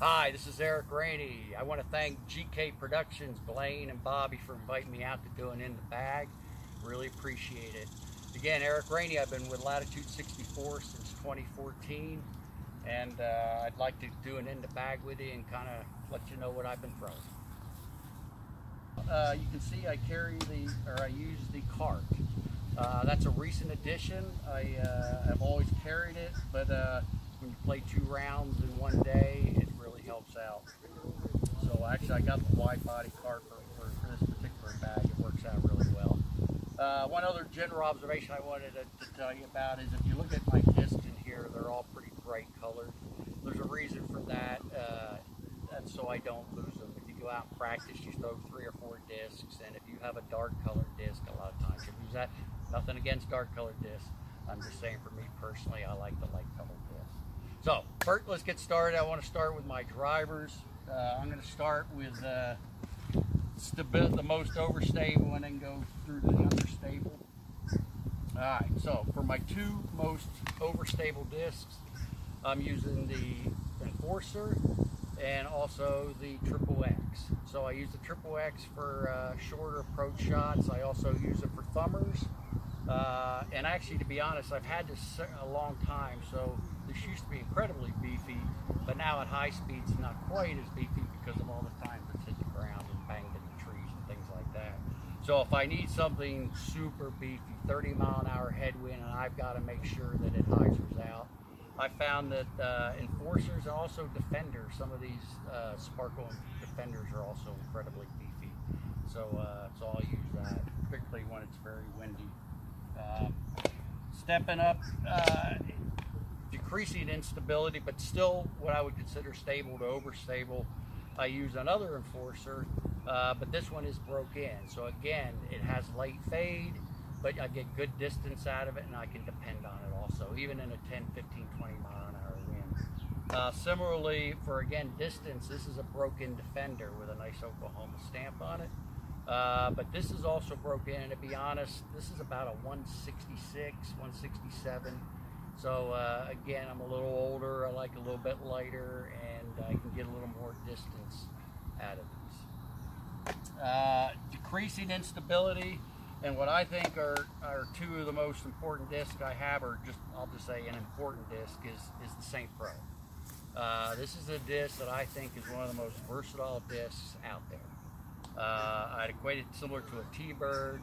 Hi, this is Eric Rainey. I want to thank GK Productions, Blaine and Bobby for inviting me out to do an In the Bag. Really appreciate it. Again, Eric Rainey, I've been with Latitude 64 since 2014, and I'd like to do an In the Bag with you and kind of let you know what I've been throwing. You can see I use the cart. That's a recent addition. I've always carried it, but when you play 2 rounds in one day, it really helps out. So actually, I got the wide body cart for this particular bag. It works out really well. One other general observation I wanted to tell you about is if you look at my discs in here, they're all pretty bright colored. There's a reason for that. That's so I don't lose them. If you go out and practice, you throw 3 or 4 discs, and if you have a dark colored disc, a lot of times you lose that. Nothing against dark colored discs. I'm just saying for me personally, I like the light colored discs. So first, let's get started. I want to start with my drivers. I'm going to start with the most overstable and then go through to the understable. All right, so for my 2 most overstable discs, I'm using the Enforcer and also the Triple X. So I use the Triple X for shorter approach shots. I also use it for thumbers. And actually, to be honest, I've had this a long time, so this used to be incredibly beefy, but now at high speeds, not quite as beefy because of all the times it's hit the ground and banged into trees and things like that. So if I need something super beefy, 30-mile-an-hour headwind, and I've got to make sure that it hyzers out, I found that Enforcers and also Defenders, some of these Sparkle Defenders are also incredibly beefy. So I'll use that, particularly when it's very windy. Stepping up, decreasing instability, but still what I would consider stable to overstable, I use another Enforcer, but this one is broke in. So again, it has light fade, but I get good distance out of it, and I can depend on it also, even in a 10, 15, 20 mile an hour wind. Similarly, for again distance, this is a broken Defender with a nice Oklahoma stamp on it. But this is also broken in, and to be honest, this is about a 166, 167. So again, I'm a little older, I like a little bit lighter, and I can get a little more distance out of these. Decreasing instability, and what I think are 2 of the most important discs I have, or I'll just say an important disc, is the St. Pro. This is a disc that I think is one of the most versatile discs out there. I'd equate it similar to a T-Bird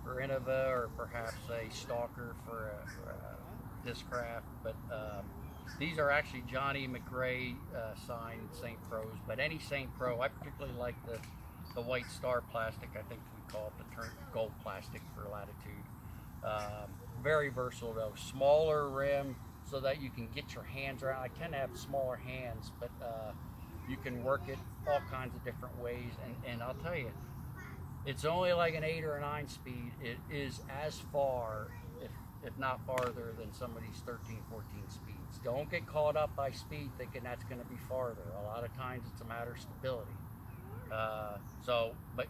or Innova, or perhaps a Stalker for a Discraft, but these are actually Johnny McRae signed St. Pros, but any St. Pro, I particularly like the white star plastic. I think we call it the gold plastic for Latitude. Very versatile though, smaller rim so that you can get your hands around. I tend to have smaller hands, but you can work it all kinds of different ways, and I'll tell you, it's only like an 8 or a 9 speed. It is as far, if not farther, than some of these 13, 14 speeds. Don't get caught up by speed thinking that's going to be farther. A lot of times it's a matter of stability. But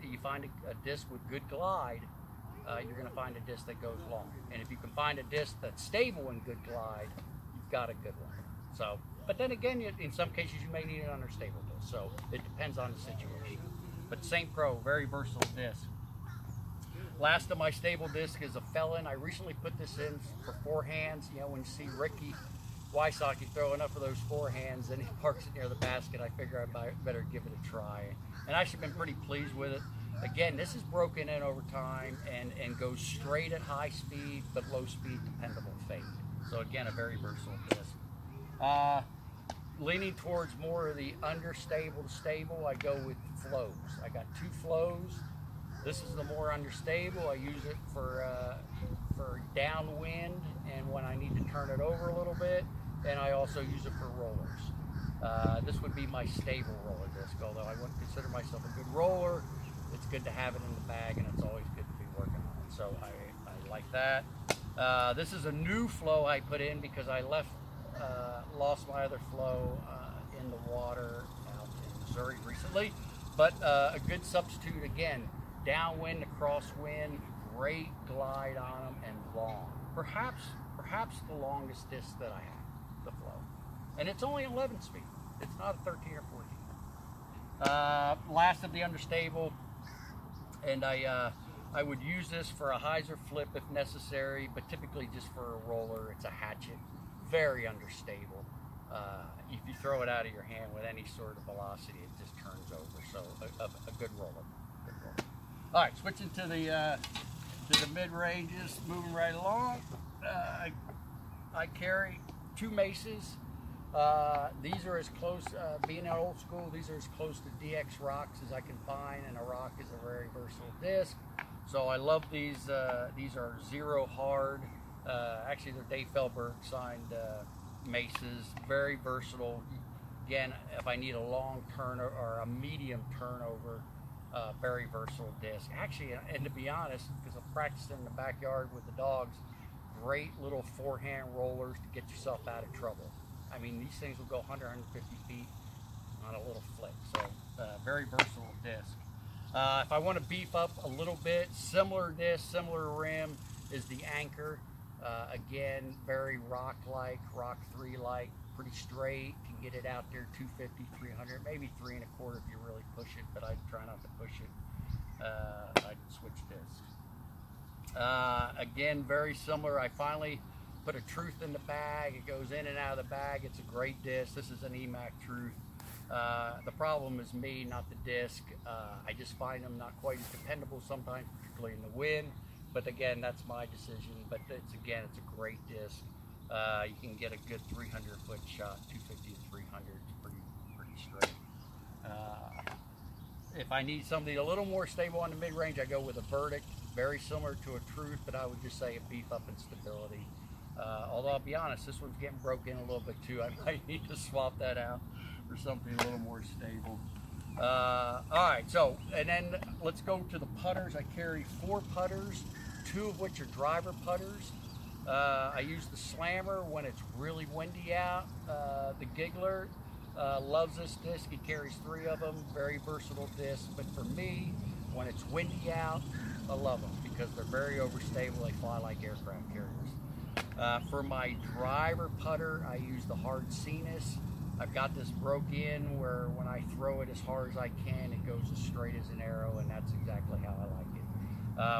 you find a disc with good glide, you're going to find a disc that goes long. And if you can find a disc that's stable and good glide, you've got a good one. So, but then again, in some cases you may need an understable disc. So it depends on the situation. But St. Pro, very versatile disc. Last of my stable disc is a Felon. I recently put this in for forehands. You know, when you see Ricky Wysocki throw enough of those forehands and he parks it near the basket, I figure I better give it a try. And I've actually been pretty pleased with it. Again, this is broken in over time and goes straight at high speed, but low speed, dependable fade. So again, a very versatile disc. Leaning towards more of the understable to stable, I go with flows. I got 2 flows. This is the more understable. I use it for downwind and when I need to turn it over a little bit, and I also use it for rollers. This would be my stable roller disc, although I wouldn't consider myself a good roller. It's good to have it in the bag, and it's always good to be working on it. So I like that. This is a new flow I put in because I lost my other flow in the water out in Missouri recently. But a good substitute, again, downwind to crosswind, great glide on them, and long. Perhaps the longest disc that I have, the flow. And it's only 11 speed. It's not a 13 or 14. Last of the understable, and I would use this for a hyzer flip if necessary, but typically just for a roller. It's a hatchet, very understable. If you throw it out of your hand with any sort of velocity, it just turns over. So a good roller. Good roller. All right, switching to the mid ranges, moving right along. I carry 2 maces. These are as close, being an old school, these are as close to DX rocks as I can find, and a rock is a very versatile disc. So I love these. These are zero hard. Actually, they're Dave Feldberg signed maces, very versatile. Again, if I need a long turn or a medium turnover, very versatile disc. Actually, and to be honest, because I'm practicing in the backyard with the dogs, great little forehand rollers to get yourself out of trouble. I mean, these things will go 100, 150 feet on a little flick. So very versatile disc. If I want to beef up a little bit, similar disc, similar rim is the Anchor. Again, very rock-like, Rock 3-like, pretty straight. Can get it out there 250, 300, maybe 3 1/4 if you really push it, but I try not to push it. I'd switch discs. Again, very similar. I finally put a Truth in the bag. It goes in and out of the bag. It's a great disc. This is an EMAC Truth. The problem is me, not the disc. I just find them not quite as dependable sometimes, particularly in the wind. But again, that's my decision. But it's a great disc. You can get a good 300-foot shot, 250 to 300. It's pretty straight. If I need something a little more stable on the mid-range, I go with a Verdict. Very similar to a Truth, but I would just say a beef up in stability. Although I'll be honest, this one's getting broken a little bit too. I might need to swap that out for something a little more stable. All right, so, and then let's go to the putters. I carry 4 putters, 2 of which are driver putters. I use the Slammer when it's really windy out. The Giggler loves this disc. He carries 3 of them, very versatile disc. But for me, when it's windy out, I love them because they're very overstable. They fly like aircraft carriers. For my driver putter, I use the hard Cenis. I've got this broke in where when I throw it as hard as I can, it goes as straight as an arrow, and that's exactly how I like it.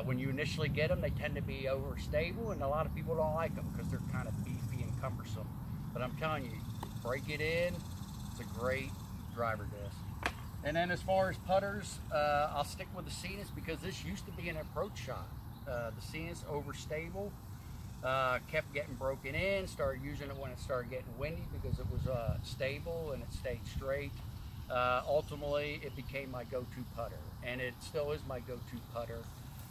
When you initially get them, they tend to be overstable, and a lot of people don't like them because they're kind of beefy and cumbersome. But I'm telling you, break it in, it's a great driver disc. And then as far as putters, I'll stick with the Cenis because this used to be an approach shot. The Cenis overstable. Kept getting broken in, started using it when it started getting windy because it was stable and it stayed straight. Ultimately, it became my go-to putter, and it still is my go-to putter.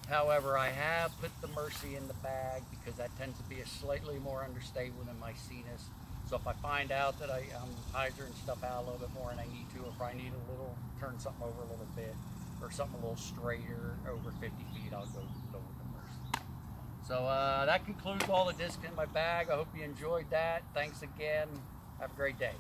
However, I have put the Mercy in the bag because that tends to be a slightly more understable than my Cenis. So if I find out that I'm hyzering stuff out a little bit more and I need to, if I need a little, turn something over a little bit, or something a little straighter, over 50 feet, I'll go with the Mercy. So that concludes all the discs in my bag. I hope you enjoyed that. Thanks again. Have a great day.